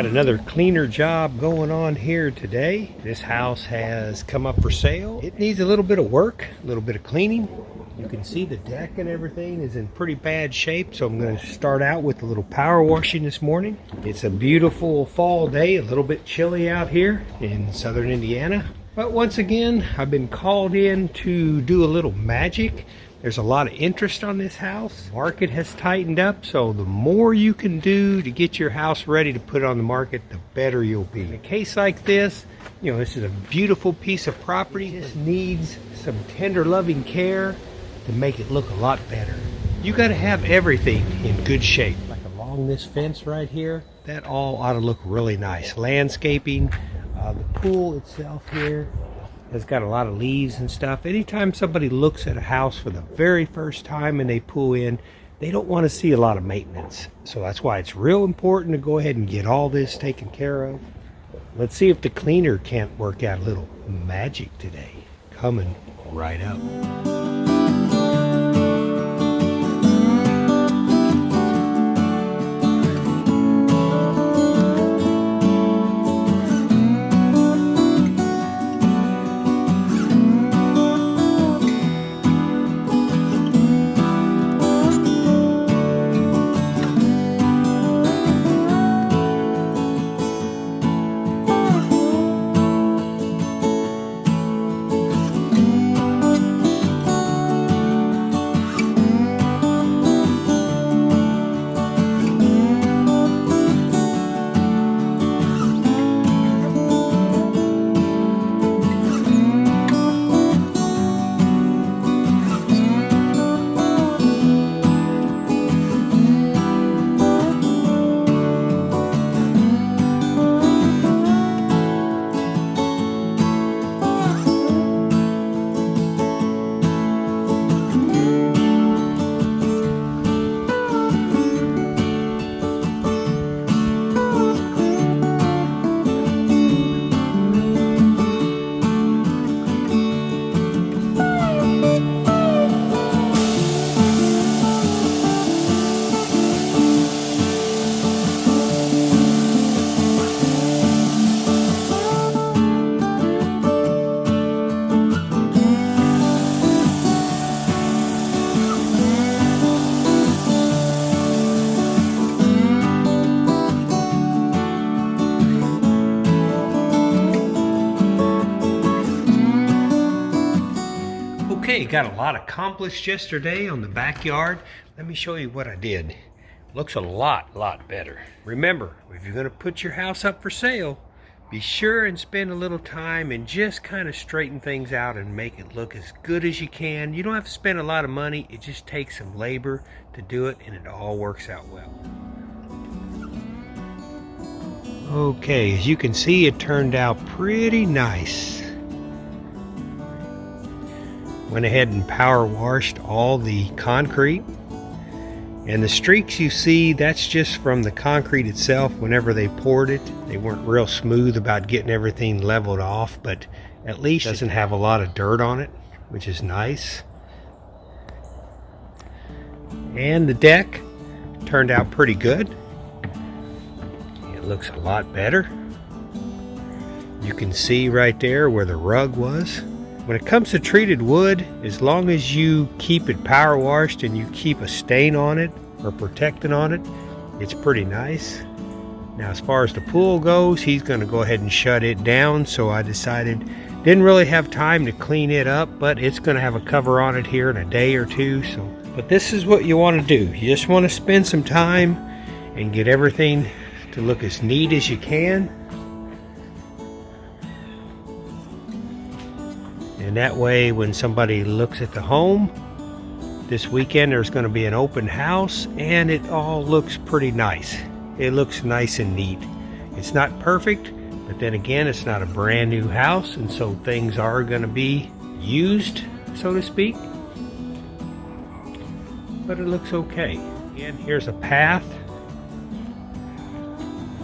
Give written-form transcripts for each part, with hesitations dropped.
Got another cleaner job going on here today. This house has come up for sale. It needs a little bit of work, a little bit of cleaning. You can see the deck and everything is in pretty bad shape, so I'm going to start out with a little power washing this morning. It's a beautiful fall day, a little bit chilly out here in southern Indiana. But once again, I've been called in to do a little magic. There's a lot of interest on this house. Market has tightened up, so the more you can do to get your house ready to put it on the market, the better you'll be. In a case like this, this is a beautiful piece of property. It just needs some tender, loving care to make it look a lot better. You got to have everything in good shape. Like along this fence right here, that all ought to look really nice. Landscaping, the pool itself here has got a lot of leaves and stuff. Anytime somebody looks at a house for the very first time and they pull in, they don't want to see a lot of maintenance. So that's why it's real important to go ahead and get all this taken care of. Let's see if the cleaner can't work out a little magic today. Coming right up. Okay, got a lot accomplished yesterday on the backyard. Let me show you what I did. Looks a lot better. Remember, if you're going to put your house up for sale, be sure and spend a little time and just kind of straighten things out and make it look as good as you can. You don't have to spend a lot of money. It just takes some labor to do it, and it all works out well. Okay, as you can see, it turned out pretty nice. Went ahead and power washed all the concrete, and the streaks you see, that's just from the concrete itself. Whenever they poured it, they weren't real smooth about getting everything leveled off, but at least it doesn't have a lot of dirt on it, which is nice. And the deck turned out pretty good. It looks a lot better. You can see right there where the rug was. When it comes to treated wood, as long as you keep it power washed and you keep a stain on it or protecting on it, it's pretty nice. Now, as far as the pool goes, he's going to go ahead and shut it down, so I decided, didn't really have time to clean it up, but it's going to have a cover on it here in a day or two. But this is what you want to do. You just want to spend some time and get everything to look as neat as you can. And that way, when somebody looks at the home, this weekend there's going to be an open house, and it all looks pretty nice. It looks nice and neat. It's not perfect, but then again, it's not a brand new house, and so things are going to be used, so to speak. But it looks okay. And here's a path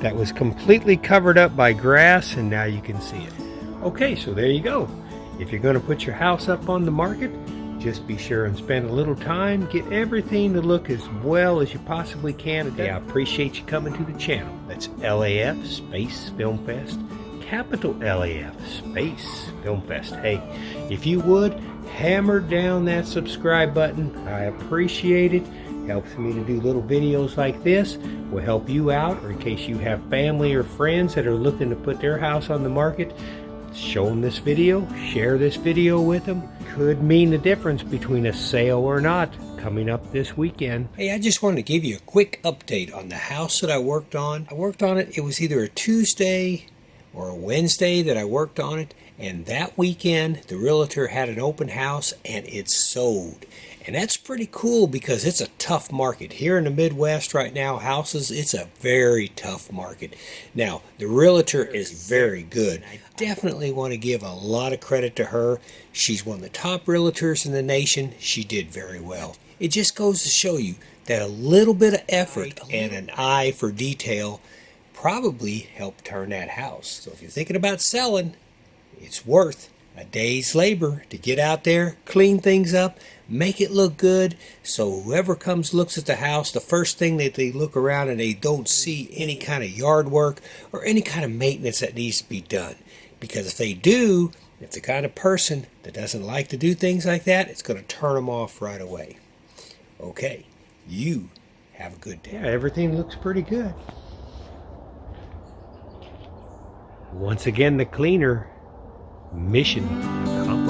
that was completely covered up by grass, and now you can see it. Okay, so there you go. If you're going to put your house up on the market, just be sure and spend a little time, get everything to look as well as you possibly can today. I appreciate you coming to the channel. That's LAF Space Film Fest, capital LAF Space Film Fest. Hey, if you would, hammer down that subscribe button. I appreciate it. Helps me to do little videos like this. Will help you out, or in case you have family or friends that are looking to put their house on the market, show them this video, share this video with them. Could mean the difference between a sale or not coming up this weekend. Hey, I just wanted to give you a quick update on the house that I worked on. It was either a Tuesday or a Wednesday that I worked on it, and that weekend the realtor had an open house and it sold. And that's pretty cool because it's a tough market. Here in the Midwest right now, houses, it's a very tough market. Now, the realtor is very good. I definitely want to give a lot of credit to her. She's one of the top realtors in the nation. She did very well. It just goes to show you that a little bit of effort and an eye for detail probably helped turn that house. So if you're thinking about selling, it's worth a day's labor to get out there, clean things up, make it look good, so whoever comes looks at the house, the first thing that they look around and they don't see any kind of yard work or any kind of maintenance that needs to be done. Because if they do, if the kind of person that doesn't like to do things like that, it's going to turn them off right away. Okay, you have a good day. Yeah, everything looks pretty good. Once again, the cleaner mission accomplished.